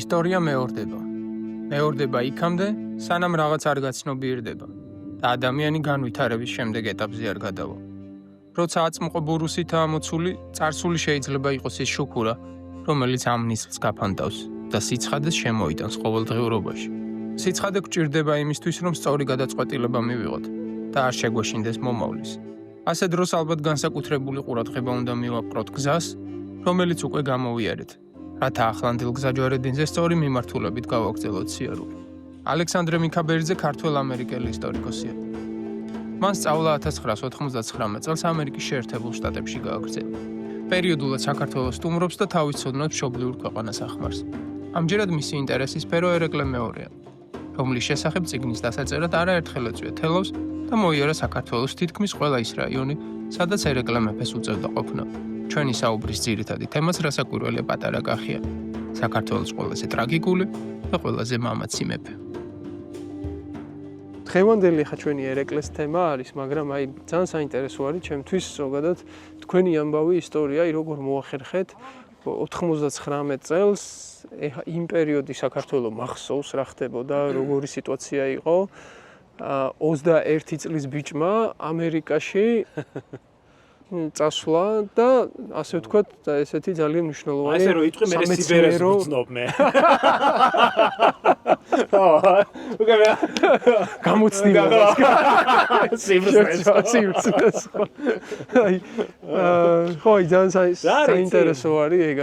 ისტორია მეორდება იქამდე, სანამ რაღაც არ გაცნობიერდება და ადამიანი განვითარების შემდეგ ეტაპზე არ გადავა. როცა აწმყო ბურუსითაა მოცული, წარსული შეიძლება იყოს ის შუქურა, რომელიც ამ ნისლს გაფანტავს და სიცხადეს შემოიტანს ყოველდღიურობაში. სიცხადე გვჭირდება იმისთვის, რომ სწორი გადაწყვეტილება მივიღოთ და არ შეგვეშინდეს მომავლის. ასე დროს ალბათ განსაკუთრებული ყურადღება უნდა მივაპყროთ გზას, რომელიც უკვე გამოვიარეთ, რათა ახლანდელ გზაჯვარედინზე სწორი მიმართულებით გავაგრძელოთ სიარული. ალექსანდრე მიქაბერიძე ქართველ-ამერიკელი ისტორიკოსია. მან სწავლა 1999 წელს ამერიკის შეერთებულ შტატებში გააგრძელა. პერიოდულად საქართველოს სტუმრობს და თავის ცოდნებს მშობლიურ ქვეყანას ახმარს. ამჯერად მისი ინტერესის სფერო ერეკლე მეორეა, რომლის შესახებ წიგნის დასაწერად არაერთხელ ეწვია თელავს და მოიარა საქართველოს თითქმის ყველა ის რაიონი, სადაც ერეკლე მეფეს უწევდა ყოფნა. ჩვენი საუბრის ძირითადი თემაც რასაკვირველია პატარა კახია, საქართველოს ყველაზე ტრაგიკული და ყველაზე მამაცი მეფე. დღევანდელი ხა ჩვენი ერეკლეს თემა არის, მაგრამ ძალიან საინტერესო არის ჩემთვის ზოგადად თქვენი ამბავი ისტორია, როგორ მოახერხეთ 99 წელს იმ პერიოდი საქართველოს მახსოვს რა ხდებოდა, როგორი სიტუაცია იყო 21 წლის ბიჭმა ამერიკაში წასვლა და ასე ვთქვათ, ესეთი ძალიან მნიშვნელოვანი. ასე რომ იტყვი მე სიბერეს ვწნობ მე. გამოცდილება. სიმსეს. ხო, ძალიან საინტერესო არის ეგ.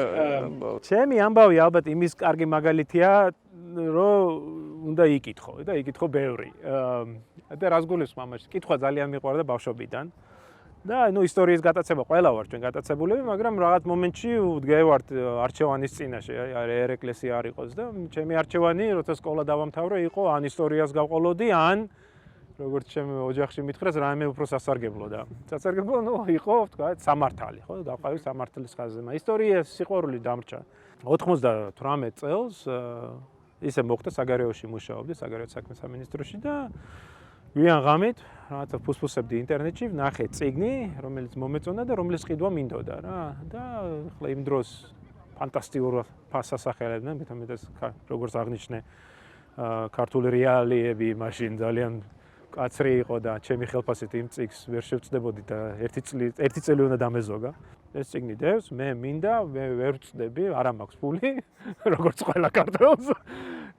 ჩემი ამბავი ალბათ იმის კარგი მაგალითია, რომ უნდა იკითხო და იკითხო ბევრი. და რას გულისხმობ ამაში? კითხვა ძალიან მიყვარდა ბავშვობიდან. და ისტორიის გატაცება ყველა ვარ ჩვენ გატაცებულები, მაგრამ რაღაც მომენტში ვდგევართ არჩევანის წინაშე, ერეკლესი არ იყოს და ჩემი არჩევანი, როცა სკოლა დავამთავრე, იყო ან ისტორიას გავყოლოდი, ან როგორც ჩემ ოჯახში მითხრეს, რაიმე უფრო სასარგებლო და სასარგებლო იყო, თქვა, სამართალი, ხო, დავყავი სამართლის ხაზზე. ისტორიის სიყვარული დამრჩა. 98 წელს ისე მოხდა საგარეოში მუშაობდი, საგარეო საქმეთა სამინისტროში და ვიან ღამით, რაღაცა ფუსფუსებდი ინტერნეტში, ვნახე წიგნი, რომელიც მომეწონა და რომლის ყიდვა მინდოდა რა. და ახლა იმ დროს ფანტასტიკურ ფასასახელებდნენ, მეტად როგორც აღნიშნე, ქართული რეალიები მაშინ ძალიან კაცრი იყო და ჩემი ხელფასით იმ წიგს ვერ შევწდებოდი და ერთი წელი უნდა დამეზოგა. ეს წიგნი დევს, მე მინდა, ვერ ვწდები, არა მაქვს ფული, როგორც ყველა ქართველს.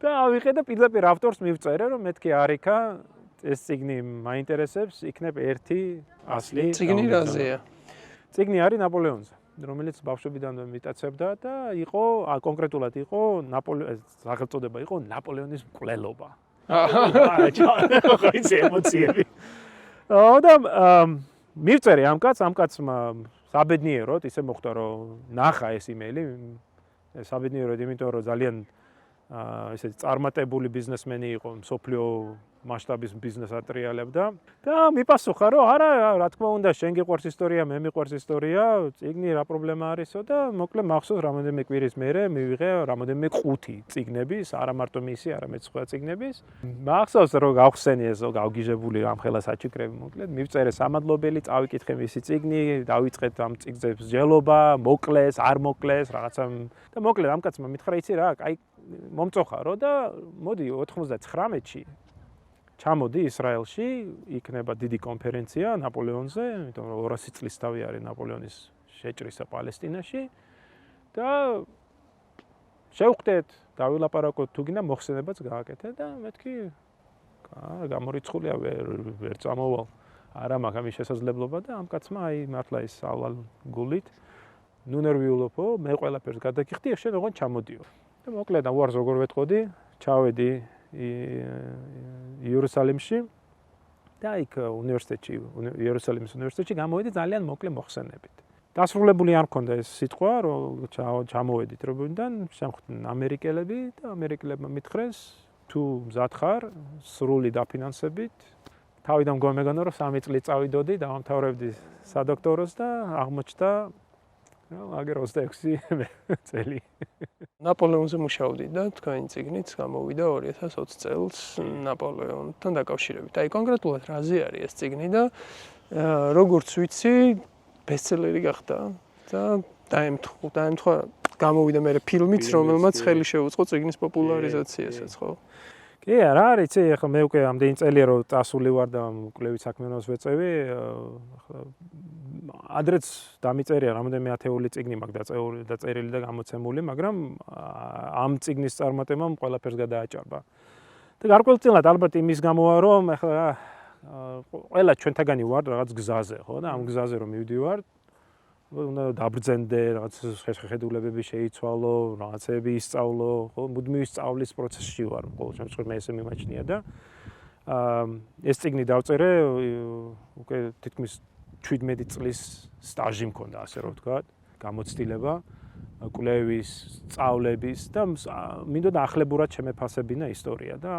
და ავიღე და პირდაპირ ავტორს მივწერე, რომ მეთქი არიქა ეს წიგნი მაინტერესებს, იქნებ ერთი ასლი. წიგნი რაზეა? წიგნი არის ნაპოლეონზე, რომელიც ბავშვობიდანვე მიტაცებდა და იყო, კონკრეტულად იყო სახელწოდება იყო ნაპოლეონის მკვლელობა. ხო, იცი ემოციები. და მივწერე ამ კაცმა საბედნიეროდ, ისე მოხდა, რომ ნახა ეს იმეილი, საბედნიეროდ, იმიტომ რომ ძალიან ესეთი წარმატებული ბიზნესმენი იყო, მსოფლიო მასშტაბის ბიზნეს ატრიალებდა და მიპასუხა, რომ არა, რა თქმა უნდა, შენ გიყვარს ისტორია, მე მიყვარს ისტორია, წიგნი რა პრობლემა არისო და მოკლედ მახსოვს რამოდენიმე კვირის მერე მივიღე რამოდენიმე 5 წიგნების, არა მარტო მისი, არამედ სხვა წიგნების. მახსოვს რომ გავხსენი ეს გავგიჟებული ამ ხელა საჩუქრები, მოკლედ მივწერე სამადლობელი, წავიკითხე მისი წიგნი, დავიწყეთ ამ წიგნზე მსჯელობა, მოკლეს, არ მოკლეს, რაღაცა და მოკლედ ამ კაცმა მითხრა, იცი რა, აი მომწოხა რო და მოდი 99-ში ჩამოდი ისრაელში, იქნება დიდი კონფერენცია ნაპოლეონზე, იმიტომ რომ 200 წლის თავი არის ნაპოლეონის შეჭრისა პალესტინაში და შევხვდეთ, დავილაპარაკოთ, თუ გინდა მოხსენებაც გააკეთე და მეთქი გამორიცხულია, ვერ წამოვალ. არა მაქვს ამის შესაძლებლობა და ამ კაცმა აი მართლა ის ავალ გულით ნუ ნერვიულობო, მე ყველაფერს გადაგიხდი, შენ ოღონდ ჩამოდიო. და მოკლედ უარს როგორ ვეთყოდი, ჩავედი იერუსალიმში და იქ უნივერსიტეტში, იერუსალიმის უნივერსიტეტში გამოვედი ძალიან მოკლე მოხსენებით. დასრულებული არ მქონდა ეს სიტყვა, რომ ჩამოვედით რობინდან, შემხვდნენ ამერიკელები და ამერიკელებმა მითხრეს, თუ მზად ხარ, სრული დაფინანსებით, თავიდან მეგონა რომ 3 წელი წავიდოდი, დავამთავრებდი სადოქტოროს და აღმოჩნდა აგერ 26 წელი. ნაპოლეონზე მუშაობდი და თქვენი წიგნიც გამოვიდა 2020 წელს ნაპოლეონთან დაკავშირებით. აი კონკრეტულად რაზე არის ეს წიგნი და როგორც ვიცი, ბესტსელერი გახდა და დაემთხვა გამოვიდა მე ფილმიც, რომელმაც ხელი შეუწყო წიგნის პოპულარიზაციასაც, ხო? კი, არა, იცი, ახლა მე უკვე ამდენი წელია რომ წასული ვარ და კვლევით საქმიანობას ვეწევი, ახლა ადრეც დამიწერია რამოდენიმე ათეული წიგნი მაქვს დაწერილი და გამოცემული, მაგრამ ამ წიგნის წარმატებამ ყველაფერს გადააჭარბა. და გარკვეულწილად ალბათ იმის გამოა რომ ახლა ყველა ჩვენთაგანი ვარ რაღაც გზაზე, ხო და ამ გზაზე რომ მივდივარ, უნდა დაბრძენდე, რაღაც შეხედულებები შეიცვალო, რაღაცები ისწავლო, ხო, მუდმივი სწავლის პროცესში ვარ, ყოველ შემთხვევაში მე ესე მიმაჩნია და ეს წიგნი დავწერე უკვე თითქმის 17 წლის სტაჟი მქონდა, ასე რომ ვთქვათ, გამოცდილება, კვლევის, სწავლების და მინდოდა ახლებურად შემეფასებინა ისტორია და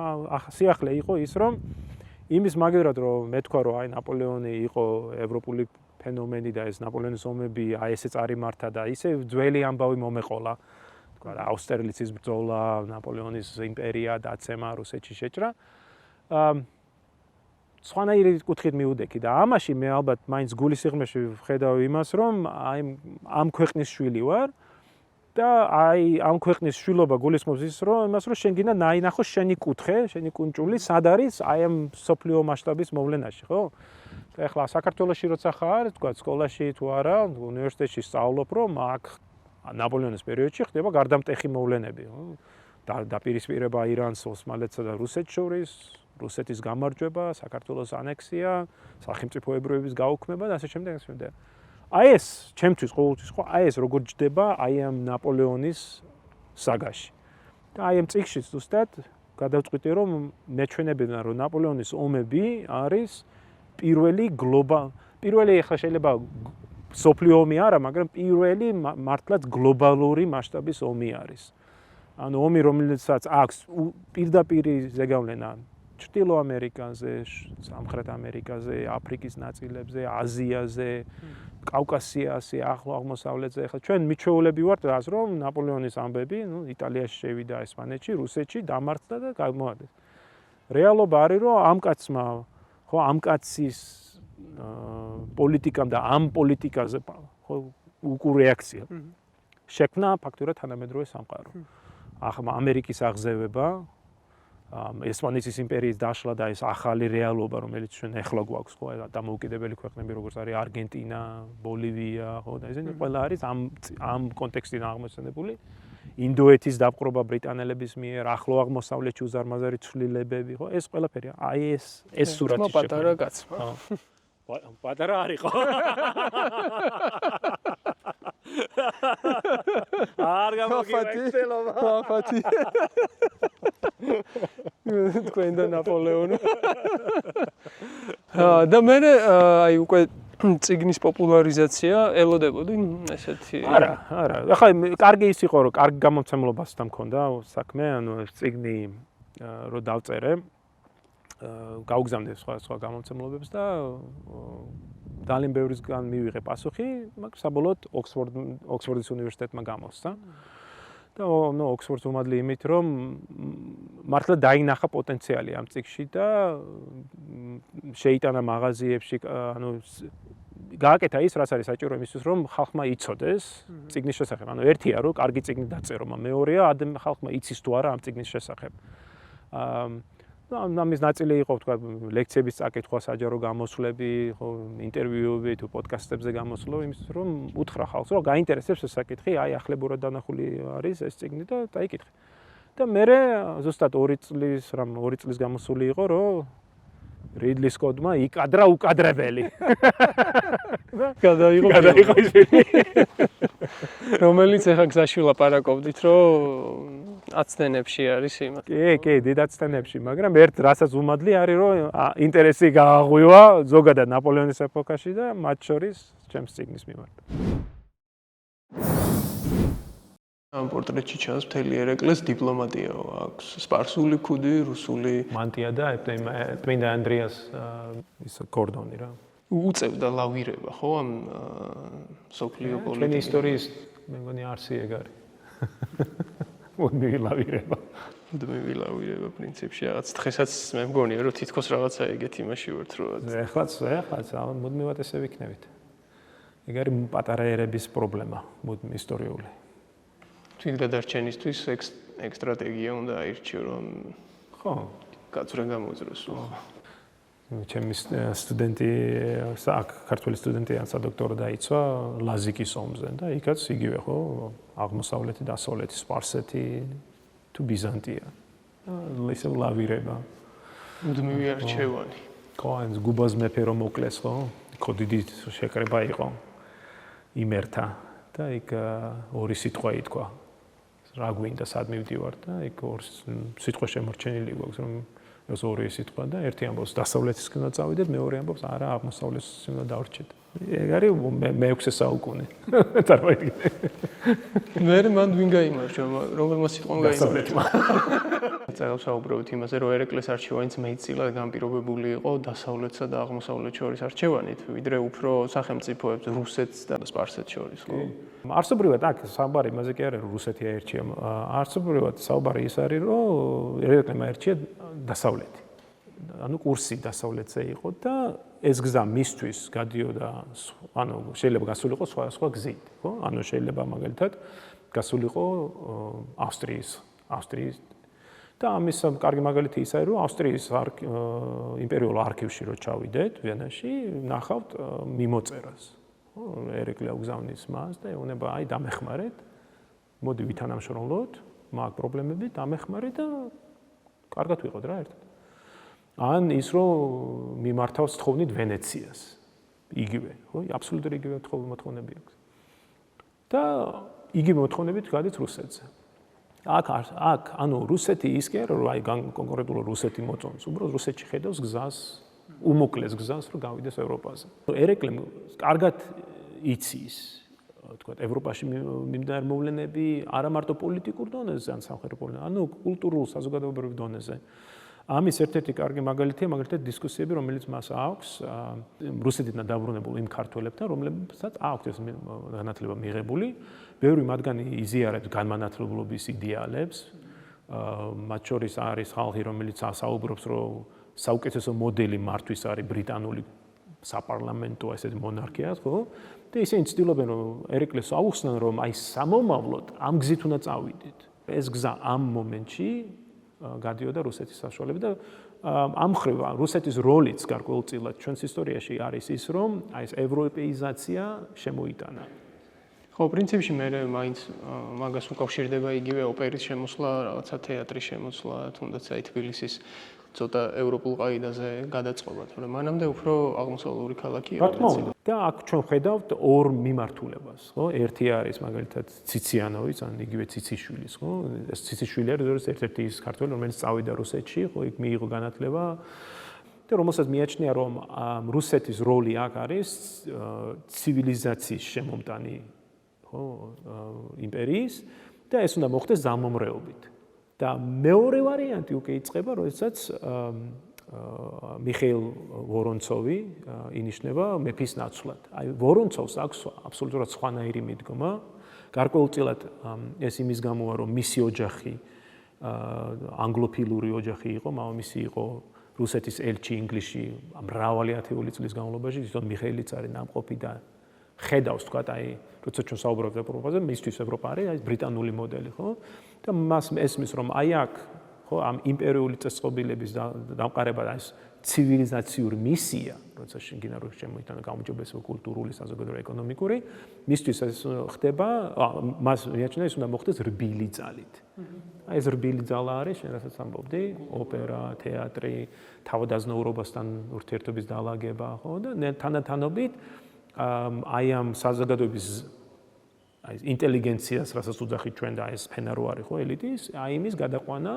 სიახლე იყო ის რომ იმის მაგერად რომ მეთქვა რომ აი ნაპოლეონი იყო ევროპული ფენომენი და ეს ნაპოლეონის ომები აი ესე წარიმართა და ისე ძველი ამბავი მომეყოლა, თქვა აუსტერლიცის ბრძოლა, ნაპოლეონის იმპერია დაცემა, რუსეთში შეჭრა. სხვანაირი კუთხით მივუდექი და ამაში მე ალბათ მაინც გულის სიღრმეში ვხედავ იმას რომ აი ამ ქვეყნის შვილი ვარ და აი ამ ქვეყნის შვილობა გულისხმობს ის რომ იმას რომ შენ გინდა ნაინახო შენი კუთხე, შენი კუნჭული სად არის აი ამ სოფლიო მასშტაბის მოვლენაში, ხო? და ახლა საქართველოში როცა ხარ, თქვა სკოლაში თუ არა, უნივერსიტეტში სწავლობ რომ აქ ნაპოლეონის პერიოდში ხდება გარდამტეხი მოვლენები, ხო? დაპირისპირება ირანს, ოსმალეთსა და რუსეთს შორის, რუსეთის გამარჯვება, საქართველოს ანექსია, სახელმწიფოებრიობის გაუქმება და ასე შემდეგ, ასე შემდეგ. აი ეს ჩემთვის ყოველთვის ხო აი ეს როგორ ჯდება აი ამ ნაპოლეონის საგაში. და აი ამ წიგნში ზუსტად გადავწყვიტე რომ მეჩვენებინა რომ ნაპოლეონის ომები არის პირველი ახლა შეიძლება სოფლიო ომი არა, მაგრამ პირველი მართლაც გლობალური მასშტაბის ომი არის. ანუ ომი რომელსაც აქვს პირდაპირ ზეგავლენა ჩრდილო ამერიკაზე, სამხრეთ ამერიკაზე, აფრიკის ნაწილებზე, აზიაზე, კავკასიაში, ახლო აღმოსავლეთზე. ახლა ჩვენ მიჩვეულები ვართ რას რომ ნაპოლეონის ამბები, იტალიაში შევიდა, ესპანეთში, რუსეთში დამარცხდა და გამოადეს. რეალობა არის რომ ამ კაცმა, ხო, ამ კაცის პოლიტიკამ და ამ პოლიტიკაზე, ხო, უკურეაქცია. შექმნა ფაქტურად თანამედროვე სამყარო. ახლა ამერიკის აღზევება ესპანეთის იმპერიის დაშლა და ეს ახალი რეალობა, რომელიც ჩვენ ეხლა გვაქვს, ხო, დამოუკიდებელი ქვეყნები, როგორც არის არგენტინა, ბოლივია, ხო, და ესენი ყველა არის ამ კონტექსტიდან აღმოცენებული. ინდოეთის დაპყრობა ბრიტანელების მიერ, ახლო აღმოსავლეთში უზარმაზარი ცვლილებები, ხო, ეს ყველაფერი. აი ეს სურათი შექმნა. პატარა კაცმა. პატარა არისო. არ გამოგიერთელობა. ვაფათი. თქვენ და ნაპოლეონი. და მე აი უკვე წიგნის პოპულარიზაცია ელოდებოდი ესეთი. არა. ახლა კარგი ის იყო რომ კარგი გამომცემლობასთან მქონდა საქმე, ანუ ეს წიგნი რო დავწერე, გავგზავნე სხვა გამომცემლობებს და ძალიან ბევრისგან მივიღე პასუხი, მაგრამ საბოლოოდ ოქსფორდის უნივერსიტეტმა გამოსცა. და ოქსფორდს უმადლი იმით, რომ მართლა დაინახა პოტენციალი ამ წიგნში და შეიტანა მაღაზიებში, ანუ გააკეთა ის, რაც არის საჭირო იმისთვის, რომ ხალხმა იცოდეს წიგნის შესახებ. ანუ ერთია, რომ კარგი წიგნი დაწერო, მეორეა, ხალხმა იცის თუ არა ამ წიგნის შესახებ. ამის ნაწილი იყო, თქვა, ლექციების წაკითხვა, საჯარო გამოსვლები, ხო, ინტერვიუები თუ პოდკასტებზე გამოსვლა, იმისთვის, რომ უთხრა ხალხს, რომ გაინტერესებს ეს საკითხი, აი ახლებურად დანახული არის ეს წიგნი და დაიკითხე. და მე ზუსტად 2 წლის გამოსული იყო, რომ რიდლი სკოტმა იკადრა უკადრებელი. გადაიღო ის ფილმი. რომელიც ახლა გზაში ვლაპარაკობდით, რომ აცდენებში არის იმათ. კი, დიდ აცდენებში, მაგრამ ერთ რასაც უმადლი არის, რომ ინტერესი გააღვივა ზოგადად ნაპოლეონის ეპოქაში და მათ შორის ჩემს წიგნის მიმართ. ამ პორტრეტში ჩანს მთელი ერეკლეს დიპლომატია აქვს, სპარსული ქუდი, რუსული მანტია და წმინდა ანდრიას ის კორდონი რა. უწევდა ლავირება, ხო, ამ სოფლიო პოლიტიკაში. ჩვენი ისტორიის მე მგონი არსი ეგ არის. მუდმივი ლავირება. მუდმივი ლავირება პრინციპში რაღაც დღესაც მე მგონია რომ თითქოს რაღაცა ეგეთი იმაში ვართ რომ ეხლაც მუდმივად ესე ვიქნებით. ეგ არის პატარა ერების პრობლემა, ისტორიული. თვითგადარჩენისთვის ეგ სტრატეგია უნდა აირჩიო, რომ ხო, გაწვრა გამოძროს. ჩემი სტუდენტი აქ ქართველი სტუდენტი სადოქტორო დაიცვა ლაზიკის ომზე და იქაც იგივე ხო აღმოსავლეთი დასავლეთი სპარსეთი თუ ბიზანტია ისე ლავირება მუდმივი არჩევანი ხო ან გუბაზ მეფე რომ მოკლეს ხო ხო დიდი შეკრება იყო იმერთა და იქ ორი სიტყვა ითქვა რა გვინდა სად მივდივარ და იქ ორი სიტყვა შემორჩენილი გვაქვს რომ ეს ორი სიტყვა და ერთი ამბობს დასავლეთისკენ უნდა წავიდეთ, მეორე ამბობს არა აღმოსავლეთისკენ უნდა დავრჩეთ. ეგ არის მე-6 საუკუნე. წარმოიდგინე. მე მანდ ვინ გაიმარჯვა, რომელმა სიტყვამ გაიმარჯვა. წელს საუბრობთ იმაზე, რომ ერეკლეს არჩევანიც მეტწილად განპირობებული იყო დასავლეთსა და აღმოსავლეთ შორის არჩევანით, ვიდრე უფრო სახელმწიფოებს რუსეთს და სპარსეთს შორის, ხო? არსობრივად აქ საუბარი იმაზე კი არის, რომ რუსეთი აერჩია. არსობრივად საუბარი ის არის, რომ ერეკლემ აერჩია დასავლეთი. ანუ კურსი დასავლეთზე იყო და ეს გზა მისთვის გადიოდა, ანუ შეიძლება გასულიყო სხვა გზით, ხო? ანუ შეიძლება მაგალითად გასულიყო ავსტრიის და ამის კარგი მაგალითი ის არის, რომ ავსტრიის იმპერიულ არქივში რო ჩავიდეთ ვენაში, ნახავთ მიმოწერას. ხო, ერეკლე უგზავნის მას და ეუბნება, აი დამეხმარეთ, მოდი ვითანამშრომლოთ, მაგ პრობლემები დამეხმარეთ და კარგად ვიყოთ რა ერთად. ან ის რომ მიმართავს თხოვნით ვენეციას. იგივე, ხო? აბსოლუტურად იგივე მოთხოვნები აქვს. და იგივე მოთხოვნებით გადის რუსეთზე. აქ ანუ რუსეთი ის კი არა რომ აი კონკრეტულად რუსეთი მოწონს, უბრალოდ რუსეთში ხედავს გზას, უმოკლეს გზას რომ გავიდეს ევროპაზე. ერეკლემ კარგად იცის თქვა ევროპაში მიმდინარე მოვლენები არა მარტო პოლიტიკურ დონეზე, ან სამხედრო დონეზე, ანუ კულტურულ საზოგადოებრივ დონეზე. ამის ერთ-ერთი კარგი მაგალითია, მაგალითად დისკუსიები, რომელიც მას აქვს რუსეთიდან დაბრუნებულ იმ ქართველებთან, რომლებსაც აქვს ეს განათლება მიღებული, ბევრი მათგანი იზიარებს განმანათლებლობის იდეალებს, მათ შორის არის ხალხი, რომელიც საუბრობს, რომ საუკეთესო მოდელი მართვის არის ბრიტანული საპარლამენტო ესეთი მონარქია, ხო? და ისინი ცდილობენ რომ ერეკლეს აუხსნან რომ აი სამომავლოდ ამ გზით უნდა წავიდეთ. ეს გზა ამ მომენტში გადიოდა რუსეთის საშუალებით და ამ ხრივ რუსეთის როლიც გარკვეულწილად ჩვენს ისტორიაში არის ის რომ აი ეს ევროპეიზაცია შემოიტანა. ხო, პრინციპში მე მაინც მაგას უკავშირდება იგივე ოპერის შემოსვლა, რაღაცა თეატრის შემოსვლა, თუნდაც აი თბილისის ცოტა ევროპულ ყაიდაზე გადაწყობა, თორემ მანამდე უფრო აღმოსავლური ქალაქი იყო. და აქ ჩვენ ხედავთ ორ მიმართულებას, ხო? ერთი არის მაგალითად ციციანოვის, ან იგივე ციციშვილის, ხო? ეს ციციშვილი არის ერთ-ერთი ის ქართველი, რომელიც წავიდა რუსეთში, ხო? იქ მიიღო განათლება და რომელსაც მიაჩნია, რომ რუსეთის როლი აქ არის ცივილიზაციის შემომტანი, ხო? იმპერიის და ეს უნდა მოხდეს ზამომრეობით. და მეორე ვარიანტი უკვე იწყება, როდესაც მიხეილ ვორონცოვი ინიშნება მეფის ნაცვლად. აი ვორონცოვს აქვს აბსოლუტურად სხვანაირი მიდგომა. გარკვეულწილად ეს იმის გამოა, რომ მისი ოჯახი ანგლოფილური ოჯახი იყო, მამამისი იყო რუსეთის ელჩი ინგლისში მრავალი ათეული წლის განმავლობაში, თვითონ მიხეილიც არის ნამყოფი და ხედავს თქვა, აი, როცა ჩვენ საუბრობთ ევროპაზე, მისთვის ევროპა არის აი ბრიტანული მოდელი, ხო? და მას ესმის რომ აი აქ ხო ამ იმპერიული წესწყობილების დამყარება და ეს ცივილიზაციური მისია, როცა შეგინა რო შემოიტანა გამოჯობესება კულტურული, საზოგადოებრივი, ეკონომიკური, მისთვის ეს ხდება, მას მიაჩნია ის უნდა მოხდეს რბილი ძალით. აი ეს რბილი ძალა არის, შენ რასაც ამბობდი, ოპერა, თეატრი, თავადაზნაურობასთან ურთიერთობის დაალაგება, ხო და თანათანობით აი ამ საზოგადოების აი ინტელიგენციას, რასაც უძახით ჩვენ და ეს ფენარო არის ხო ელიტის, აი იმის გადაყვანა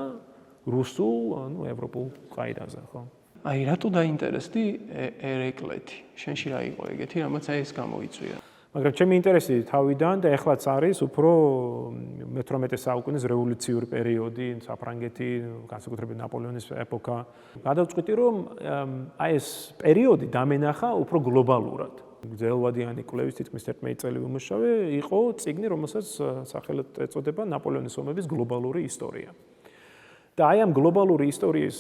რუსულ, ანუ ევროპულ ყაიდაზე, ხო? აი რატო დაინტერესდი ერეკლეთი? შენში რა იყო ეგეთი, რამაც აი ეს გამოიწვია? მაგრამ ჩემი ინტერესი თავიდან და ეხლაც არის უფრო მე-18 საუკუნის რევოლუციური პერიოდი, საფრანგეთი, განსაკუთრებით ნაპოლეონის ეპოქა. გადავწყვიტი რომ აი ეს პერიოდი დამენახა უფრო გლობალურად. ძელვადიანი კვლევის თითქმის 11 წელი უმუშავე იყო წიგნი, რომელსაც სახელად ეწოდება ნაპოლეონის ომების გლობალური ისტორია. და აი ამ გლობალური ისტორიის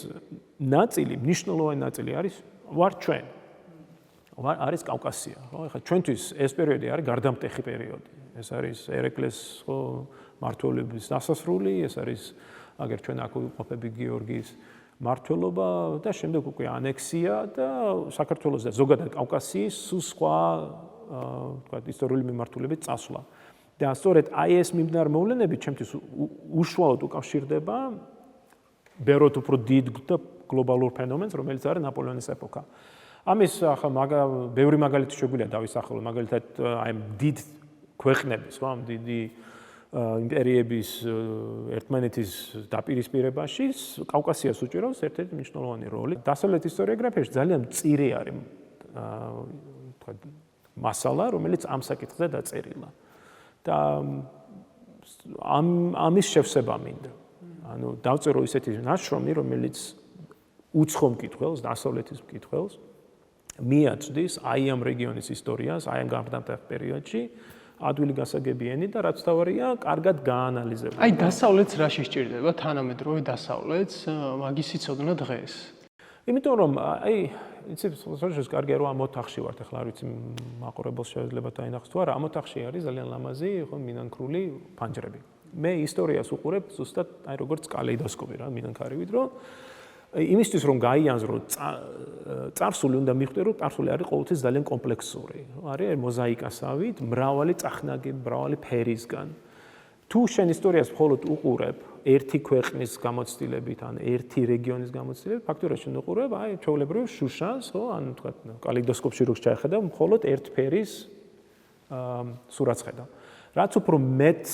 ნაწილი, მნიშვნელოვანი ნაწილი არის ვარ ჩვენ. არის კავკასია, ხო? ეხლა ჩვენთვის ეს პერიოდი არის გარდამტეხი პერიოდი. ეს არის ერეკლეს მმართველობის დასასრული, ეს არის აგერ ჩვენ აქ ვიყოფები გიორგის მმართველობა და შემდეგ უკვე ანექსია და საქართველოს და ზოგადად კავკასიის სხვა თქვათ ისტორიული მიმართულებით წასვლა. და სწორედ აი ეს მიმდინარე მოვლენები ჩემთვის უშუალოდ უკავშირდება ბევრად უფრო დიდ და გლობალურ ფენომენს, რომელიც არის ნაპოლეონის ეპოქა. ამის ახლა ბევრი მაგალითი შეგვიძლია დავისახელო, მაგალითად აი დიდ ქვეყნების, ხო, დიდი იმპერიების ერთმანეთის დაპირისპირებაში კავკასიას უჭირავს ერთ-ერთი მნიშვნელოვანი როლი. დასავლეთ ისტორიოგრაფიაში ძალიან მწირი არის თქვა მასალა, რომელიც ამ საკითხზე დაწერილა. და ამის შევსება მინდა. ანუ დავწერო ისეთი ნაშრომი, რომელიც უცხო მკითხველს, დასავლეთის მკითხველს მიაწვდის აი ამ რეგიონის ისტორიას, აი ამ გარდამტეხ პერიოდში ადვილი გასაგებიანი და რაც თავარია, კარგად გაანალიზებული. აი დასავლეთს რა შეჭირდება თანამედროვე დასავლეთს მაგის სიცოდნა დღეს? იმიტომ რომ აი იცი სოციალიზმის კარგია რომ ამ ოთახში ვართ, ახლა არ ვიცი მაყურებელს შეიძლება დაინახოს თუ არა, ამ ოთახში არის ძალიან ლამაზი, ხო, მინანქრული ფანჯრები. მე ისტორიას უყურებ ზუსტად აი როგორც კალეიდოსკოპი რა, მინანქარივით, რომ იმისთვის რომ გაიაზრო წარსული უნდა მიხვდე რომ წარსული არის ყოველთვის ძალიან კომპლექსური. არის მოზაიკასავით, მრავალი წახნაგები, მრავალი ფერისგან. თუ შენ ისტორიას მხოლოდ უყურებ ერთი ქვეყნის გამოცდილებით ან ერთი რეგიონის გამოცდილებით, ფაქტობრივად შენ უყურებ აი ჩვეულებრივ შუშას, ხო, ან თქვა კალეიდოსკოპში როგორც ჩაიხედა, მხოლოდ ერთ ფერის სურათს ხედავ. რაც უფრო მეტ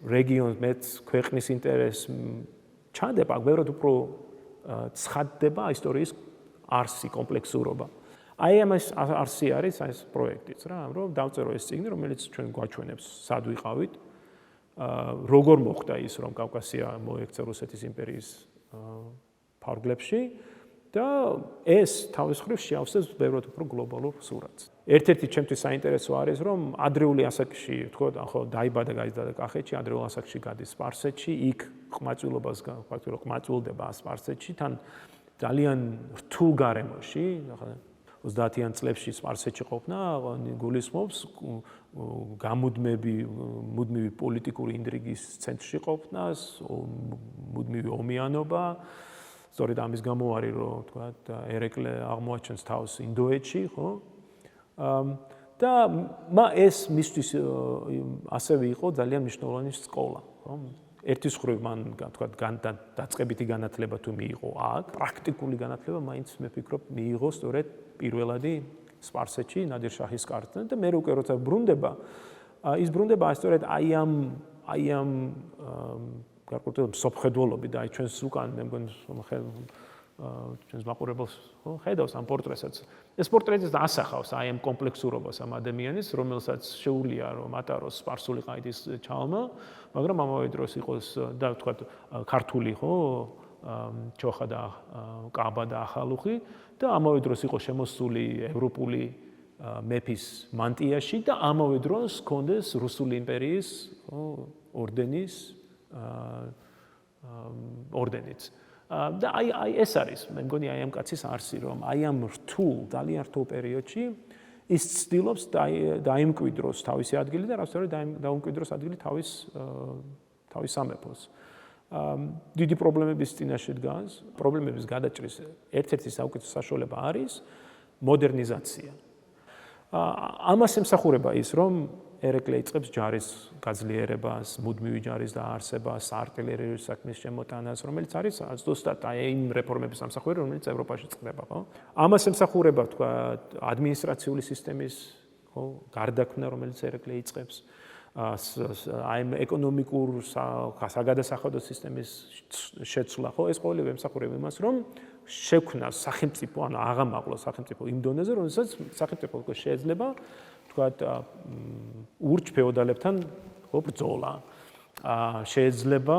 რეგიონს, მეტ ქვეყნის ინტერესს ჩადება, ბევრად უფრო ცხადდება ისტორიის არსი, კომპლექსურობა. აი ამას არსი არის ეს პროექტიც რა, რომ დავწერო ეს წიგნი, რომელიც ჩვენ გვაჩვენებს სად ვიყავით, როგორ მოხდა ის, რომ კავკასია მოექცა რუსეთის იმპერიის ფარგლებში და ეს თავის მხრივ შეავსებს ბევრად უფრო გლობალურ სურათს. ერთ-ერთი ჩემთვის საინტერესო არის, რომ ადრეული ასაკში, თქო, ხო, დაიბადა გაიზარდა კახეთში, ადრეულ ასაკში გადის სპარსეთში, იქ ყმაწვილობას ფაქტობრივად ყმაწვილდება სპარსეთში, თან ძალიან რთულ გარემოში, ახლა 30-იან წლებში სპარსეთში ყოფნა, გულისხმობს მუდმივი პოლიტიკური ინტრიგის ცენტრში ყოფნას, მუდმივი ომიანობა. სწორედ ამის გამო არის, რომ თქვა, ერეკლე აღმოაჩენს თავს ინდოეთში, ხო? და ეს მისთვის ასევე იყო ძალიან მნიშვნელოვანი სკოლა, ხო? ერთის მხრივ მან თქვა დაწყებითი განათლება თუ მიიღო აქ, პრაქტიკული განათლება მაინც მე ვფიქრობ მიიღო სწორედ პირველადი სპარსეთში, ნადირ-შაჰის კარზე და მე უკვე როცა ბრუნდება, ის ბრუნდება სწორედ აი ამ გარკვეულწილად სოფხედველობი და აი ჩვენს უკან მე მგონი ჩვენს მაყურებელს ხედავს ამ პორტრეტსაც. ეს პორტრეტიც ასახავს აი ამ კომპლექსურობას ამ ადამიანის, რომელსაც შეუძლია რომ ატაროს სპარსული ყაიდის ჩალმა, მაგრამ ამავე დროს იყოს და თქვა ქართული ხო ჩოხა და კაბა და ახალუხი და ამავე დროს იყო შემოსული ევროპული მეფის მანტიაში და ამავე დროს ჰქონდეს რუსული იმპერიის ორდენის ორდენიც. და აი ეს არის, მე მგონი აი ამ კაცის არსი, რომ აი ამ რთულ, ძალიან რთულ პერიოდში ის ცდილობს დაიმკვიდროს თავისი ადგილი და რასაც დაუმკვიდროს ადგილი თავის სამეფოს. დიდი პრობლემების წინაშე დგას, პრობლემების გადაჭრის ერთ-ერთი საუკეთესო საშუალება არის მოდერნიზაცია. ამას ემსახურება ის, რომ ერეკლე იწყებს ჯარის გაძლიერებას, მუდმივი ჯარის დაარსებას, არტილერიის საქმის შემოტანას, რომელიც არის ზუსტად იმ რეფორმების ამსახველი, რომელიც ევროპაში წყდება, ხო? ამას ემსახურება, თქვა, ადმინისტრაციული სისტემის, ხო, გარდაქმნა, რომელიც ერეკლე იწყებს, აი ეკონომიკურ საგადასახადო სისტემის შეცვლა, ხო? ეს ყოველივე ემსახურება იმას, რომ შექმნას სახელმწიფო, ანუ აღამაღლოს სახელმწიფო იმ დონეზე, რომელსაც სახელმწიფო შეიძლება თქვათ ურჩ ფეოდალებთან ხო ბრძოლა. შეიძლება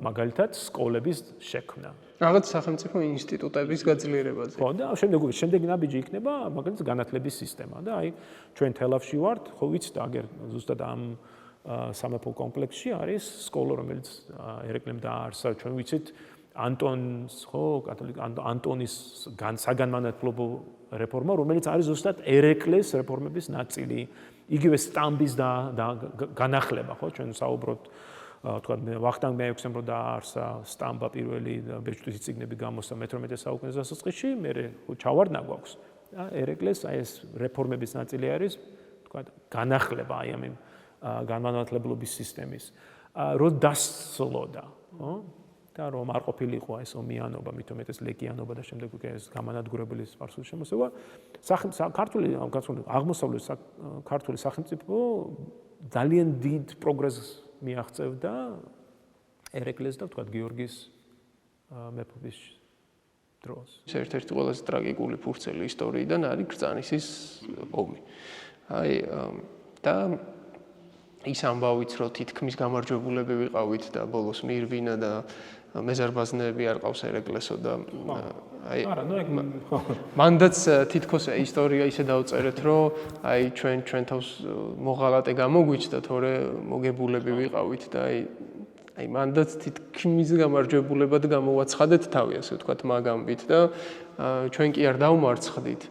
მაგალითად სკოლების შექმნა. რაღაც სახელმწიფო ინსტიტუტების გაძლიერებაზე. ხო და შემდეგ ნაბიჯი იქნება მაგალითად განათლების სისტემა და აი ჩვენ თელავში ვართ, ხო ვიცით აგერ ზუსტად ამ სამეფო კომპლექსში არის სკოლა, რომელიც ერეკლემ დააარსა, ჩვენ ვიცით ანტონის საგანმანათლებლო რეფორმა, რომელიც არის ზუსტად ერეკლეს რეფორმების ნაწილი. იგივე სტამბის განახლება, ხო, ჩვენ საუბრობთ თქვა ვახტანგ მეექვსემ რო დაარსა სტამბა პირველი ბეჭდვითი წიგნები გამოსცა მე-18 საუკუნის დასაწყისში, მე ჩავარდნა გვაქვს. ერეკლეს აი ეს რეფორმების ნაწილი არის, თქვა განახლება აი ამ განმანათლებლობის სისტემის, რო დასწლოდა, ხო? და რომ არ ყოფილიყო ეს ომიანობა, მით უმეტეს ლეკიანობა და შემდეგ უკვე ეს გამანადგურებელი სპარსული შემოსევა, ქართული ქართული სახელმწიფო ძალიან დიდ პროგრესს მიაღწევდა ერეკლეს და ვთქვათ გიორგის მეფობის დროს. ერთ-ერთი ყველაზე ტრაგიკული ფურცელი ისტორიიდან არის კრწანისის ომი. აი და ის ამბავიც რომ თითქმის გამარჯვებულები ვიყავით და ბოლოს მიირბინა და მეზარბაზნეები არ ყავს ერეკლესო და აი მანდაც თითქოს ისტორია ისე დავწერეთ რომ აი ჩვენ თავს მოღალატე გამოგვიჩნდა თორე მოგებულები ვიყავით და აი მანდაც თითქმის გამარჯვებულებად გამოვაცხადეთ თავი ასე ვთქვათ მაგამბით და ჩვენ კი არ დავმარცხდით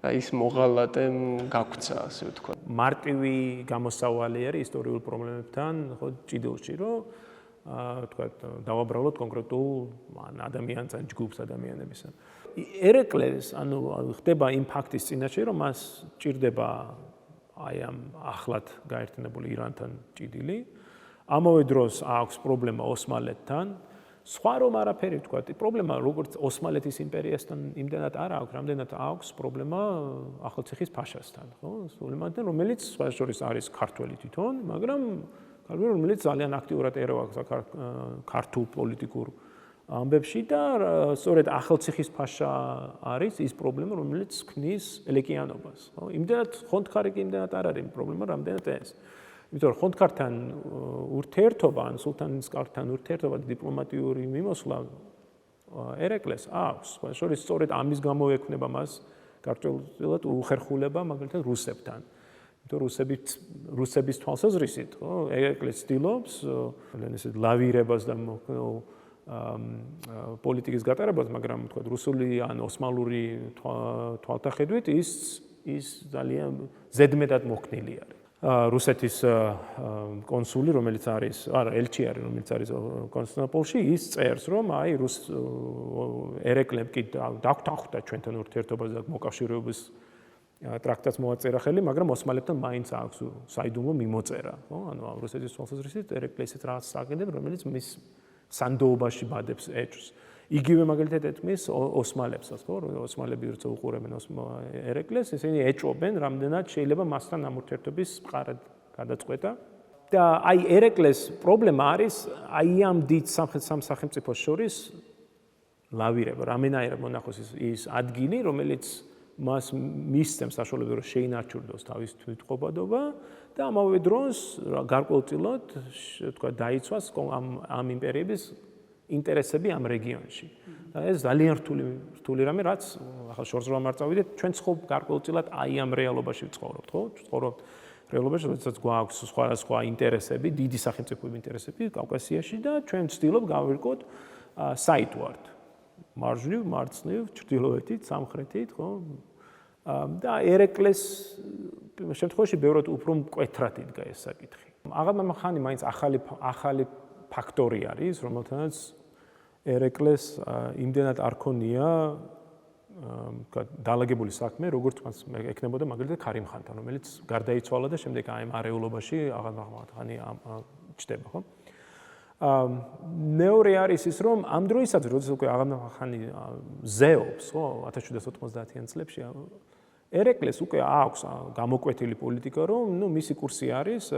და ის მოღალატემ გაგვცა ასე ვთქვათ. მარტივი გამოსავალი არის ისტორიულ პრობლემებთან ხო ჭიდილში რომ ვთქვათ დავაბრალოთ კონკრეტულ ადამიანს ან ჯგუფს ადამიანების. ერეკლეს ანუ ხდება იმ ფაქტის წინაშე რომ მას ჭირდება აი ამ ახლად გაერთიანებული ირანთან ჭიდილი. ამავე დროს აქვს პრობლემა ოსმალეთთან. სხვა რომ არაფერი ვთქვათ, პრობლემა როგორც ოსმალეთის იმპერიასთან იმდენად არ აქვს, რამდენად აქვს პრობლემა ახალციხის ფაშასთან, ხო? სულეიმანთან, რომელიც სხვა შორის არის ქართველი თვითონ, მაგრამ რომელიც ძალიან აქტიურად ერევა ქართულ პოლიტიკურ ამბებში და სწორედ ახალციხის ფაშა არის ის პრობლემა, რომელიც ქმნის ელეკიანობას, ხო? იმდენად ხონდქარი კი იმდენად არ არის პრობლემა, რამდენად ეს. იმიტომ რომ ხონდქართან ურთიერთობა ან სულთანის კართან ურთიერთობა და დიპლომატიური მიმოსვლა ერეკლეს აქვს. სხვა შორის სწორედ ამის გამო ექნება მას გარკვეულად უხერხულება მაგალითად რუსებთან. იმიტომ რუსების თვალსაზრისით, ხო, ერეკლეს ცდილობს ესეთ ლავირებას და პოლიტიკის გატარებას, მაგრამ თქვა რუსული ან ოსმალური თვალთახედვით ის ძალიან ზედმეტად მოქნილი არის. რუსეთის კონსული, რომელიც არის, ელჩი არის, რომელიც არის კონსტანტინოპოლში, ის წერს, რომ აი ერეკლემ კი დაგვთანხმდა ჩვენთან ურთიერთობას და მოკავშირეობის ტრაქტატს მოაწერა ხელი, მაგრამ ოსმალებთან მაინც აქვს საიდუმლო მიმოწერა, ხო? ანუ რუსეთის თვალსაზრისით ერეკლე ისეთ რაღაც საკეთებს, რომელიც მის სანდოობაში ბადებს ეჭვს. იგივე მაგალითად ეთქმის ოსმალებსაც, ხო? ოსმალები როცა უყურებენ ერეკლეს, ისინი ეჭვობენ, რამდენად შეიძლება მასთან ამ ურთიერთობის მყარად გადაწყვეტა. და აი ერეკლეს პრობლემა არის აი ამ დიდ სახელმწიფოს შორის ლავირება, რამენაირად მონახოს ის ადგილი, რომელიც მას მისცემს საშუალებას რომ შეინარჩუნოს თავის თვითყოფადობა და ამავე დროს გარკვეულწილად თქვა დაიცვას ამ იმპერიების ინტერესები ამ რეგიონში. და ეს ძალიან რთული რამე, რაც ახლა შორს რომ არ წავიდეთ, ჩვენ გარკვეულწილად აი ამ რეალობაში ვცხოვრობთ, ხო? ვცხოვრობთ რეალობაში, როდესაც გვაქვს სხვა ინტერესები, დიდი სახელმწიფოების ინტერესები კავკასიაში და ჩვენ ვცდილობთ გავირკოთ საიდვარდ. მარჯვნივ, მარცხნივ, ჩრდილოეთით, სამხრეთით, ხო? და ერეკლეს შემთხვევაში ბევრად უფრო მკვეთრად იდგა ეს საკითხი. აღარ ხანი მაინც ახალი ფაქტორი არის, რომელთანაც ერეკლეს იმდენად არ ქონია დაალაგებული საქმე, როგორც მას ექნებოდა მაგალითად ქარიმ-ხანთან, რომელიც გარდაიცვალა და შემდეგ აი ამ არეულობაში აღარ ხანი ჩდება, ხო? მეორე არის ის, რომ ამ დროისაც, როდესაც უკვე აღარ-ხანი ზეობს, ხო, 1790-იან წლებში ერეკლეს უკვე აქვს გამოკვეთილი პოლიტიკა, რომ მისი კურსი არის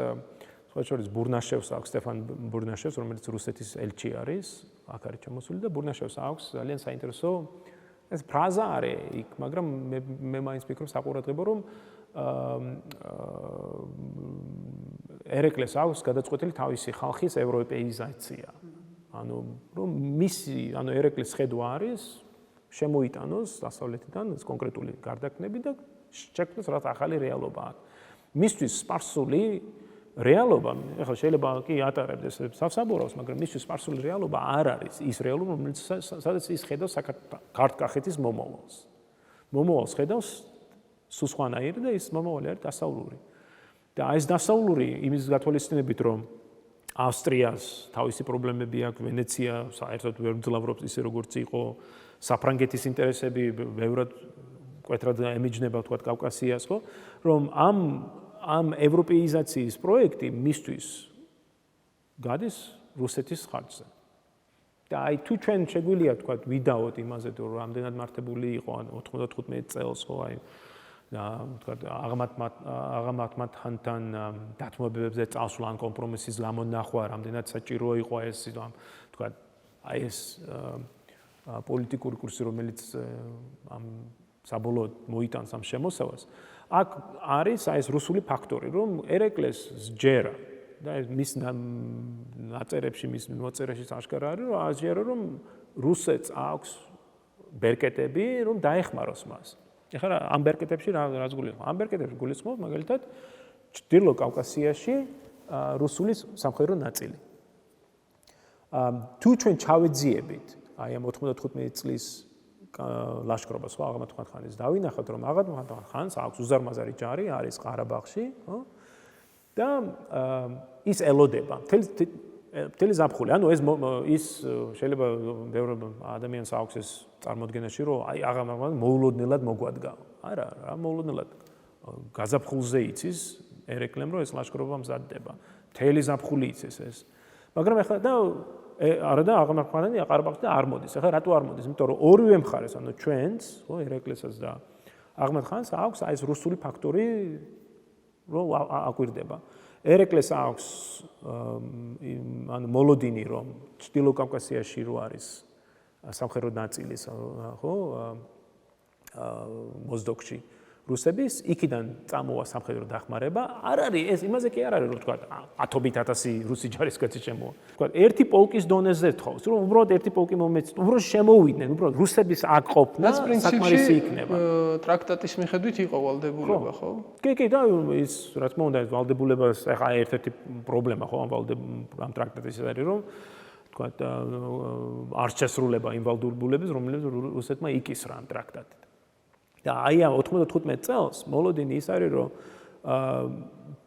სხვა შორის ბურნაშევს აქვს სტეფან ბურნაშევს, რომელიც რუსეთის ელჩი არის, აქ არის ჩამოსული და ბურნაშევს აქვს ძალიან საინტერესო ეს ფრაზა არის იქ, მაგრამ მე მაინც ვფიქრობ საყურადღებო, რომ ერეკლეს აქვს გადაწყვეტილი თავისი ხალხის ევროპეიზაცია. ანუ რომ ანუ ერეკლეს ხედვა არის შემოიტანოს დასავლეთიდან კონკრეტული გარდაქმნები და შექმნას რაღაც ახალი რეალობა აქვს. მისთვის სპარსული რეალობა, ახლა შეიძლება კი ატარებდეს სასაბურავს, მაგრამ მისთვის სპარსული რეალობა არ არის ის რეალობა, რომელიც სადაც ის ხედავს ქართკახეთის მომავალს. მომავალს ხედავს სულ სხვანაირი და ის მომავალი არის დასავლური. და ეს დასავლური იმის გათვალისწინებით, რომ ავსტრიას თავისი პრობლემები აქვს, ვენეცია საერთოდ ვერ მძლავრობს ისე როგორც იყო, საფრანგეთის ინტერესები ბევრად მკვეთრად ემიჯნება თქვა კავკასიას, ხო? რომ ამ ევროპეიზაციის პროექტი მისთვის გადის რუსეთის ხარჯზე. და აი თუ ჩვენ შეგვიძლია თქვა ვიდაოთ იმაზე თუ რამდენად მართებული იყო 95 წელს ხო აი და თქვა აღმათმათთან დათმობებებზე წასვლა ან კომპრომისის გამონახვა რამდენად საჭირო იყო ეს თქვა აი ეს პოლიტიკური კურსი რომელიც ამ საბოლოოდ მოიტანს ამ შემოსევას აქ არის აი ეს რუსული ფაქტორი რომ ერეკლეს სჯერა და მის ნაწერებში მის მოწერაში აღშკარა არის რომ აზიარო რომ რუსეთს აქვს ბერკეტები რომ დაეხმაროს მას. ეხლა ამ ბერკეტებში რაც გულისხმობს? ამ ბერკეტებში გულისხმობს მაგალითად ჩრდილო კავკასიაში რუსული სამხედრო ნაწილი. თუ ჩვენ ჩავეძიებით აი ამ 95 წლის ლაშქრობას ხო აღამათმათ ხანის დავინახოთ რომ აღამათმათ ხანს აქვს უზარმაზარი ჯარი არის ყარაბაღში ხო და ის ელოდება მთელი ზაფხული ანუ ის შეიძლება ბევრ ადამიანს აქვს ეს წარმოდგენაში რომ აი აღამათმათ მოულოდნელად მოგვადგა არა რა მოულოდნელად გაზაფხულზე იცის ერეკლემ რომ ეს ლაშქრობა მზადდება მთელი ზაფხული იცის ეს მაგრამ ახლა და არა და აღამათმათანი ყარაბაღში არ მოდის ახლა რატო არ მოდის იმიტომ რომ ორივე მხარეს ანუ ჩვენს ხო ერეკლესაც და აღამათხანს აქვს აი ეს რუსული ფაქტორი რომ აკვირდება. ერეკლეს აქვს ანუ მოლოდინი რომ ჩრდილო კავკასიაში რო არის სამხედრო ნაწილი ხო მოზდოკში რუსების იქიდან წამოვა სამხედრო დახმარება არ არის ეს იმაზე კი არ არის რომ თქვა 10,000 რუსი ჯარისკაცი შემოვა. თქვა ერთი პოლკის დონეზე თხოვს რომ უბრალოდ ერთი პოლკი მომეწ უბრალოდ შემოვიდნენ უბრალოდ რუსების აქ ყოფნა საკმარისი იქნება. ტრაქტატის მიხედვით იყო ვალდებულება ხო? კი და ის რა თქმა უნდა ვალდებულებას ახლა ერთ-ერთი პრობლემა ხო ამ ტრაქტატის არის რომ თქვა არ შესრულება იმ ვალდებულების რომლებიც რუსეთმა იკისრა ამ ტრაქტატით. და აი ამ 95 წელს მოლოდინი ის არის რომ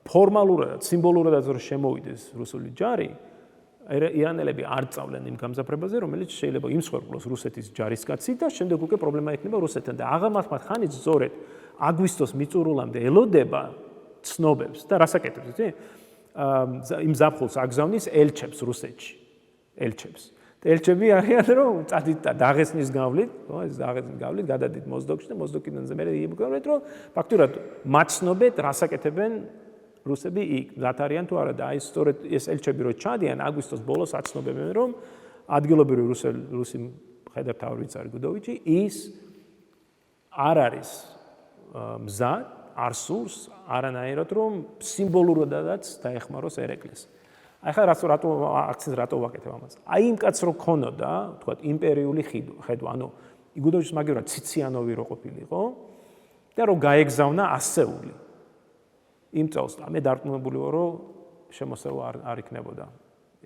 ფორმალურად, სიმბოლურადაც რომ შემოვიდეს რუსული ჯარი, ირანელები არ წავლენ იმ გამზაფრებაზე, რომელიც შეიძლება იმსხვერპლოს რუსეთის ჯარისკაცი და შემდეგ უკვე პრობლემა ექნება რუსეთთან და აღამათმათ ხანით ზორეთ აგვისტოს მიწურულამდე ელოდება ცნობებს და რასაკეთებს, იცი? იმ ზაფხულს აგზავნის ელჩებს რუსეთში. ელჩებს. ელჩები არიან რომ წადით და დაღესტნის გავლით, ხო, ეს დაღესტნის გავლით გადადით მოზდოკში და მოზდოკიდან მერე იმგონეთ რომ ფაქტურად მაცნობეთ რასაკეთებენ რუსები იქ. მზად არიან თუ არა და აი სწორედ ეს ელჩები რო ჩადიან აგვისტოს ბოლოს აცნობებენ რომ ადგილობრივი რუსი მხედართავარი გუდოვიჩი ის არ არის მზად არ სურს არანაირად რომ სიმბოლურადაც დაეხმაროს ერეკლეს. აი ხა რატო აქცენტს რატო ვაკეთებ ამას? აი იმ კაცს რო ქონოდა, თქვა იმპერიული ხედვა, ანუ იგუდოვის მაგივრად ციციანოვი რო ყოფილიყო და რო გაეგზავნა ასეული. იმ წელს მე დარწმუნებული ვარ რომ შემოსევა არ იქნებოდა.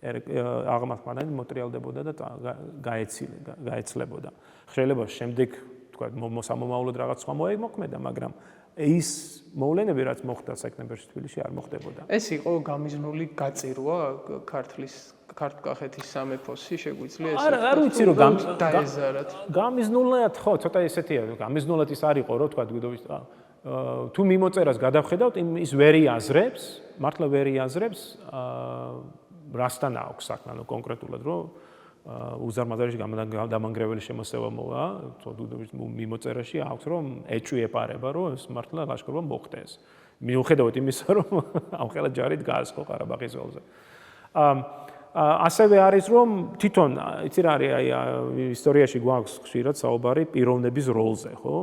აღამათმათანი მოტრიალდებოდა და გაეცლებოდა. შეიძლება შემდეგ თქვა მოსამომავლოდ რაღაც სხვა მოემოქმედა, მაგრამ ის მოვლენები რაც მოხდა სექტემბერში თბილისში არ მოხდებოდა. ეს იყო გამიზნული გაწირვა ქართლ-კახეთის სამეფოსი შეგვიძლია ეს არ ვიცი რომ დაეზარათ. გამიზნულად ხო ცოტა ესეთია გამიზნულად ის არ იყო რომ თქვა გუდოვის თუ მიმოწერას გადავხედავთ ის ვერ იაზრებს მართლა ვერ იაზრებს რასთან აქვს საქმე ანუ კონკრეტულად რომ უზარმაზარში დამანგრეველი შემოსევა მოვა გუდოვის მიმოწერაში აქვს რომ ეჭვი ეპარება რომ ეს მართლა ლაშქრობა მოხდეს მიუხედავად იმისა რომ ამხელა ჯარით გაასხო ყარაბაღის ველზე ასევე არის რომ თვითონ იცი რა არის აი ისტორიაში გვაქვს ხშირად საუბარი პიროვნების როლზე ხო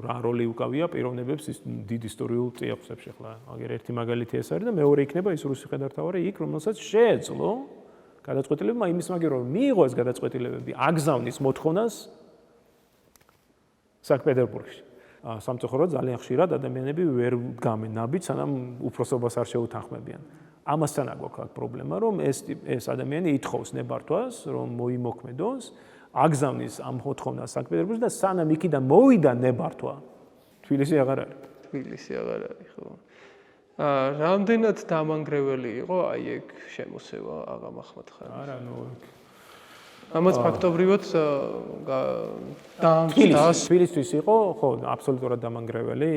რა როლი უკავია პიროვნებებს ის დიდ ისტორიულ წიაღსებში ხლა აგერ ერთი მაგალითი ეს არის და მეორე იქნება ის რუსი ხედართავარი იქ რომელსაც შეეძლო გადაწყვეტილებმა იმის მაგერ რომ მიიღო ეს გადაწყვეტილებები აგზავნის მოთხოვნას სანქტ-პეტერბურგში სამწუხაროდ ძალიან ხშირად ადამიანები ვერ დგამენ ნაბიჯს სანამ უფროსობას არ შეუთანხმებიან ამასთან აქვს პრობლემა რომ ეს ადამიანი ითხოვს ნებართვას რომ მოიმოქმედოს აგზავნის ამ მოთხოვნას სანქტ-პეტერბურგში და სანამ იქიდან მოვიდა ნებართვა თბილისი აღარ არის თბილისი აღარ არის ხო რამდენად დამანგრეველი იყო აი ეგ შემოსევა აღამ ახმატხანის? არა, ამაც ფაქტობრივად თბილისთვის იყო, ხო, აბსოლუტურად დამანგრეველი.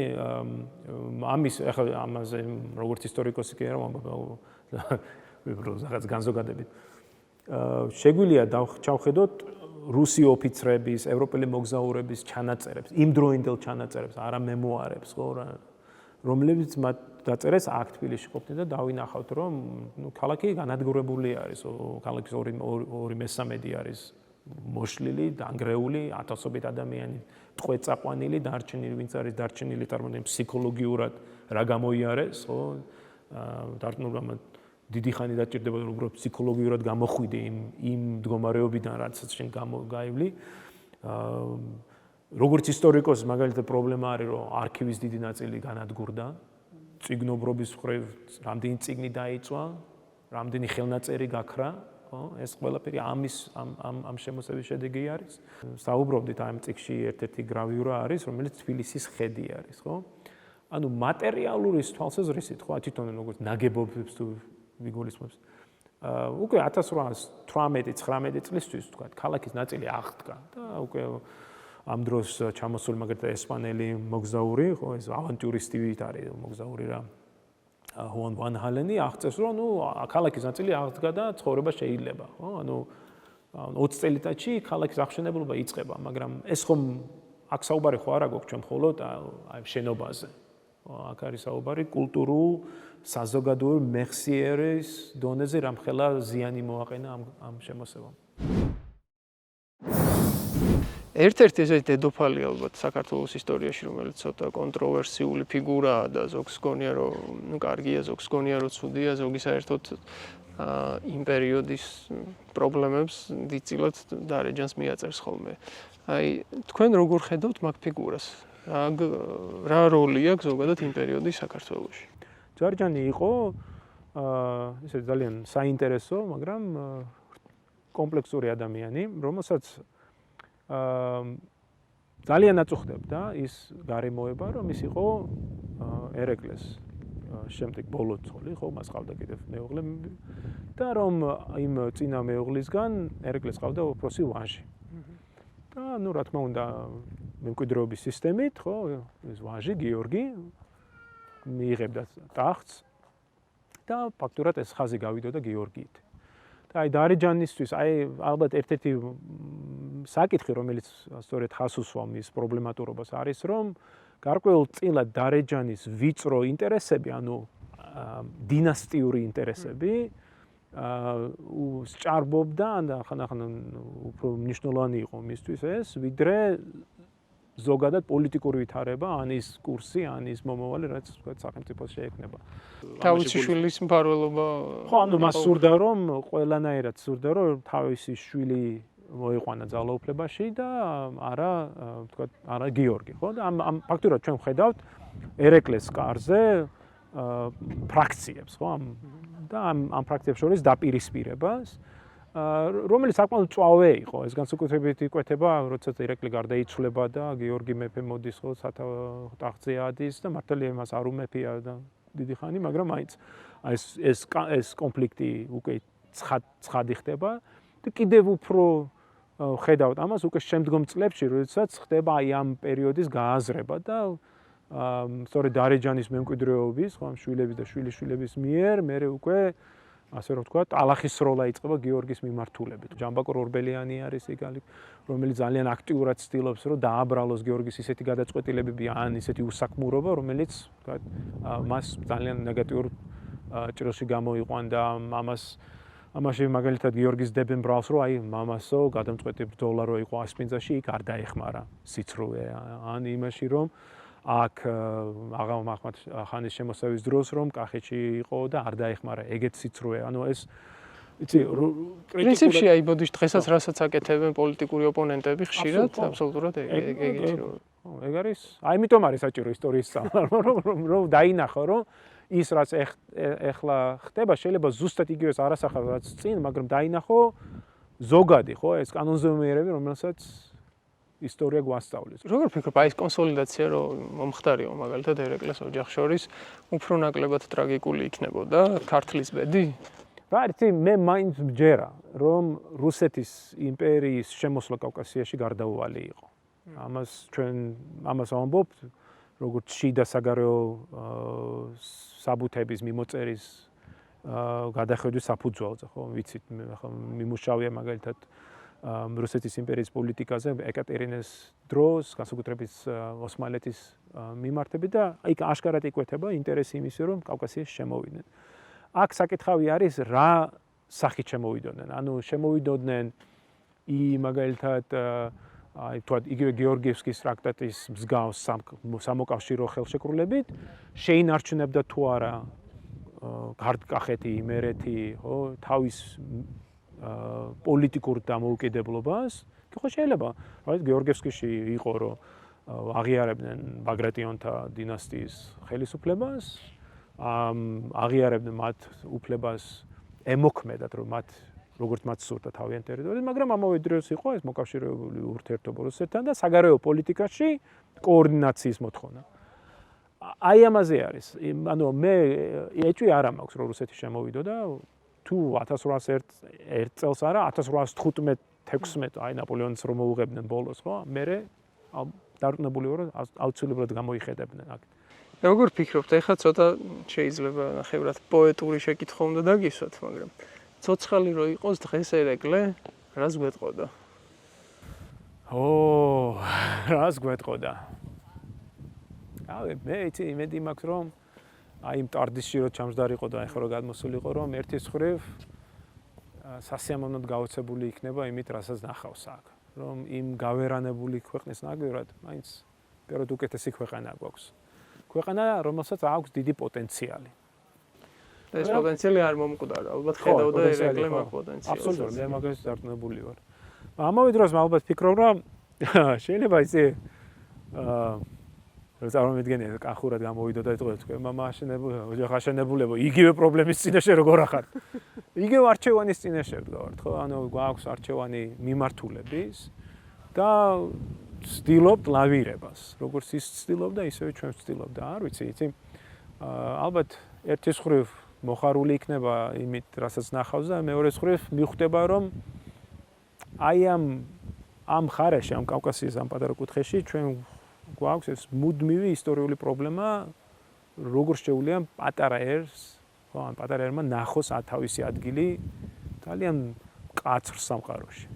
ამის ახლა ამაზე როგორც ისტორიკოსი კი არა, რაღაც განზოგადებით. შეგვიძლია ჩავხედოთ რუსი ოფიცრების, ევროპელი მოგზაურების ჩანაწერებს, იმდროინდელ ჩანაწერებს, არა მემუარებს, ხო, რომლებიც მათ დაწერეს აქ თბილისში ყოფდნენ და დავინახავთ, რომ ქალაქი განადგურებული არის, ქალაქის 2/3 არის მოშლილი, დანგრეული, ათასობით ადამიანი ტყვეწაყვანილი, დარჩენილი, ვინც არის დარჩენილი, წარმოვიდგინეთ ფსიქოლოგიურად რა გამოიარეს, ხო? დარწმუნებამ დიდი ხანი დაჭირდება, რომ უბრალოდ ფსიქოლოგიურად გამოხვიდე იმ მდგომარეობიდან, რაც შენ გაივლი. როგორც ისტორიკოსი, მაგალითად პრობლემა არის, რომ არქივის დიდი ნაწილი განადგურდა. წიგნობრობის მხრივ რამდენი წიგნი დაიწვა, რამდენი ხელნაწერი გაქრა, ხო? ეს ყველაფერი ამ შემოსევის შედეგი არის. საუბრობდით ამ წიგნში ერთ-ერთი გრავიურა არის, რომელიც თბილისის ხედი არის, ხო? ანუ მატერიალური თვალსაზრისით, ხო, თვითონ როგორც ნაგებობებს თუ ვიგულისხმებს. უკვე 1818-19 წლისთვის თქვა, ქალაქის ნაწილი აღდგა და უკვე ამ დროს ჩამოსული მაგალითად ესპანელი მოგზაური, ხო, ეს ავანტიურისტი არის მოგზაური რა. ჰუან ვან ჰალენი აღწევს, რომ ქალაქის ნაწილი აღდგა და ცხოვრება შეიძლება, ხო? ანუ 20 წელიწადში ქალაქის აღშენებულობა იწყება, მაგრამ ეს ხომ აქ საუბარი ხო არა გვაქვს ჩვენ მხოლოდ აი შენობაზე. აქ არის საუბარი კულტურულ, საზოგადოებრივ მეხსიერის დონეზე რამხელა ზიანი მოაყენა ამ შემოსევამ. ერთ-ერთი ესეთი დედოფალი ალბათ საქართველოს ისტორიაში, რომელიც ცოტა კონტროვერსიული ფიგურაა და ზოგს გონია, რომ კარგია, ზოგს გონია, რომ ცუდია, ზოგი საერთოდ იმ პერიოდის პრობლემებს დიდწილად დარეჯანს მიაწერს ხოლმე. აი, თქვენ როგორ ხედავთ მაგ ფიგურას? რა როლი აქვს ზოგადად იმ პერიოდის საქართველოში? ჯარჯანი იყო ესე ძალიან საინტერესო, მაგრამ კომპლექსური ადამიანი, რომელსაც ძალიან აწუხებდა ის გარემოება, რომ ის იყო ერეკლეს შემდეგ ბოლო ცოლი, ხო, მას ყავდა კიდევ მეუღლე და რომ იმ წინა მეუღლისგან ერეკლეს ყავდა უფროსი ვაჟი. და რა თქმა უნდა, მემკვიდრეობის სისტემით, ხო, ეს ვაჟი გიორგი მიიღებდა ტახტს და ფაქტურად ეს ხაზი გავიდოდა გიორგიით. და აი დარეჯანისთვის, აი ალბათ ერთ-ერთი საკითხი, რომელიც სწორედ ხაზს უსვამს ის პრობლემატურობას არის, რომ გარკვეულწილად დარეჯანის ვიწრო ინტერესები, ანუ დინასტიური ინტერესები სჭარბობდა და ხან-ახან უფრო მნიშვნელოვანი იყო მისთვის ეს, ვიდრე ზოგადად პოლიტიკური ვითარება, ან ის კურსი, ან ის მომავალი, რაც თქვა სახელმწიფოს შეექმნება. თავისი შვილის მფარველობა. ხო, ანუ მას სურდა, რომ ყველანაირად სურდა, რომ თავისი შვილი მოიყვანა ძალაუფლებაში და არა, თქვა, არა გიორგი, ხო? და ამ ფაქტურად ჩვენ ვხედავთ ერეკლეს კარზე ფრაქციებს, ხო? და ამ ფრაქციებს შორის დაპირისპირებას, რომელიც საკმაოდ წვავე იყო. ეს განსაკუთრებით იკვეთება, როდესაც ერეკლე გარდაიცვლება და გიორგი მეფე მოდის, ხო, ტახტზე ადის და მართალია მას არ უმეფია და დიდი ხანი, მაგრამ მაინც ეს კონფლიქტი უკვე ცხადი ხდება და კიდევ უფრო ხედავთ ამას უკვე შემდგომ წლებში, როდესაც ხდება აი ამ პერიოდის გააზრება და სწორედ დარეჯანის მემკვიდრეობის, ხო, შვილების და შვილიშვილების მიერ მე უკვე ასე რომ ვთქვა, ტალახის სროლა იწყება გიორგის მიმართულებით. ჯამბაკურ ორბელიანი არის იგალი, რომელიც ძალიან აქტიურად ცდილობს, რომ დააბრალოს გიორგის ისეთი გადაწყვეტილებები ან ისეთი უსაქმურობა, რომელიც ვთქვა, მას ძალიან ნეგატიურ ჭრილში გამოიყვანდა ამაში მაგალითად გიორგის დებენ ბრალს, რომ აი მამასო გადამწყვეტი ბრძოლა რო იყო ასპინძაში, იქ არ დაეხმარა სიცრუე, ან იმაში რომ აქ აღამ ახმად ხანის შემოსევის დროს რომ კახეთში იყო და არ დაეხმარა ეგეთ სიცრუე. ანუ ეს იცი პრინციპში აი ბოდიშ დღესაც რასაც აკეთებენ პოლიტიკური ოპონენტები ხშირად აბსოლუტურად ეგეთი რომ ეგ არის აი იმიტომ არის საჭირო ისტორიის სწავლა რომ დაინახო რომ ის რაც ეხლა ხდება შეიძლება ზუსტად იგივეს არ ასახავს რაც წინ, მაგრამ დაინახო ზოგადი ხო ეს კანონზომიერები რომელსაც ისტორია გვასწავლის. როგორ ფიქრობ, აი ეს კონსოლიდაცია რო მომხდარიო მაგალითად ერეკლეს ოჯახ შორის, უფრო ნაკლებად ტრაგიკული იქნებოდა ქართლის ბედი? რა იცი, მე მაინც მჯერა, რომ რუსეთის იმპერიის შემოსვლა კავკასიაში გარდაუვალი იყო. ამას ვამბობთ, როგორც შიდა საგარეო საბუთების მიმოწერის გადახედვის საფუძველზე, ხო, ვიცით, მე ახლა მიმუშავია მაგალითად რუსეთის იმპერიის პოლიტიკაზე ეკატერინეს დროს, განსაკუთრებით ოსმალეთის მიმართებით და იქ აშკარად იკვეთება ინტერესი იმისი, რომ კავკასიაში შემოვიდნენ. აქ საკითხავი არის რა სახით შემოვიდოდნენ. ანუ შემოვიდოდნენ მაგალითად აი თქვათ იგივე გეორგიევსკის ტრაქტატის მსგავს სამოკავშირო ხელშეკრულებით შეინარჩუნებდა თუ არა ქართლ-კახეთი, იმერეთი, ხო, თავის პოლიტიკურ დამოუკიდებლობას. ხო შეიძლება, რა გეორგიევსკიში იყო რომ აღიარებდნენ ბაგრატიონთა დინასტიის ხელისუფლებას, აღიარებდნენ მათ უფლებას ემოქმედათ, რომ მათ როგორც მათ სურდა თავიანთი ტერიტორიაზე, მაგრამ ამავე დროს იყო ეს მოკავშირეებული ურთიერთობა რუსეთთან და საგარეო პოლიტიკაში კოორდინაციის მოთხოვნა. აი ამაზე არის. ანუ მე ეჭვი არ მაქვს რომ რუსეთი შემოვიდოდა თუ 1801 წელს არა 1815-16 აი ნაპოლეონის რომ მოუღებდნენ ბოლოს, ხო? მე დარწმუნებული ვარ რომ აუცილებლად გამოიხედებდნენ აქ. როგორ ფიქრობთ, ეხლა ცოტა შეიძლება ნახევრად პოეტური შეკითხვა უნდა დაგისვათ, მაგრამ ცოცხალი რო იყოს დღეს ერეკლე, რას გვეტყოდა? რას გვეტყოდა? მე იცი იმედი მაქვს რომ აი მტარდისში რო ჩამჯდარიყო და ეხლა რო გადმოსულიყო რომ ერთის ხრივ სასიამოვნოდ გაოცებული იქნება იმით, რასაც ნახავს აქ. რომ იმ გავერანებული ქვეყნის ნაგვირად მაინც პირად უკეთესი ქვეყანა გვაქვს. ქვეყანა, რომელსაც აქვს დიდი პოტენციალი. ეს პოტენციალი არ მომკვდარა, ალბათ ხედავდა ერეკლე მაგ პოტენციალს. აბსოლუტურად, მე მაგას დარწმუნებული ვარ. ამავე დროს მე ალბათ ფიქრობ, რომ შეიძლება იცი წარმოვიდგენია კახურად გამოვიდოდა და თქვენ მამა აშენებული, ოჯახ აშენებულებო, იგივე პრობლემის წინაშე როგორ ახარ? იგივე არჩევანის წინაშე ვდგავართ, ხო? ანუ გვაქვს არჩევანი მიმართულების და ვცდილობთ ლავირებას. როგორც ის ვცდილობდა, ისევე ჩვენ ვცდილობთ. არ ვიცი, იცი? ალბათ ერთის ხრივ მოხარული იქნება იმით, რასაც ნახავს და მეორეს ხრივ მიხვდება, რომ აი ამ ხარეში, ამ კავკასიის ამ პატარა კუთხეში ჩვენ გვაქვს ეს მუდმივი ისტორიული პრობლემა, როგორ შეუძლია პატარა ერს, ხო, ან პატარა ერმა ნახოს თავისი ადგილი ძალიან მკაცრ სამყაროში.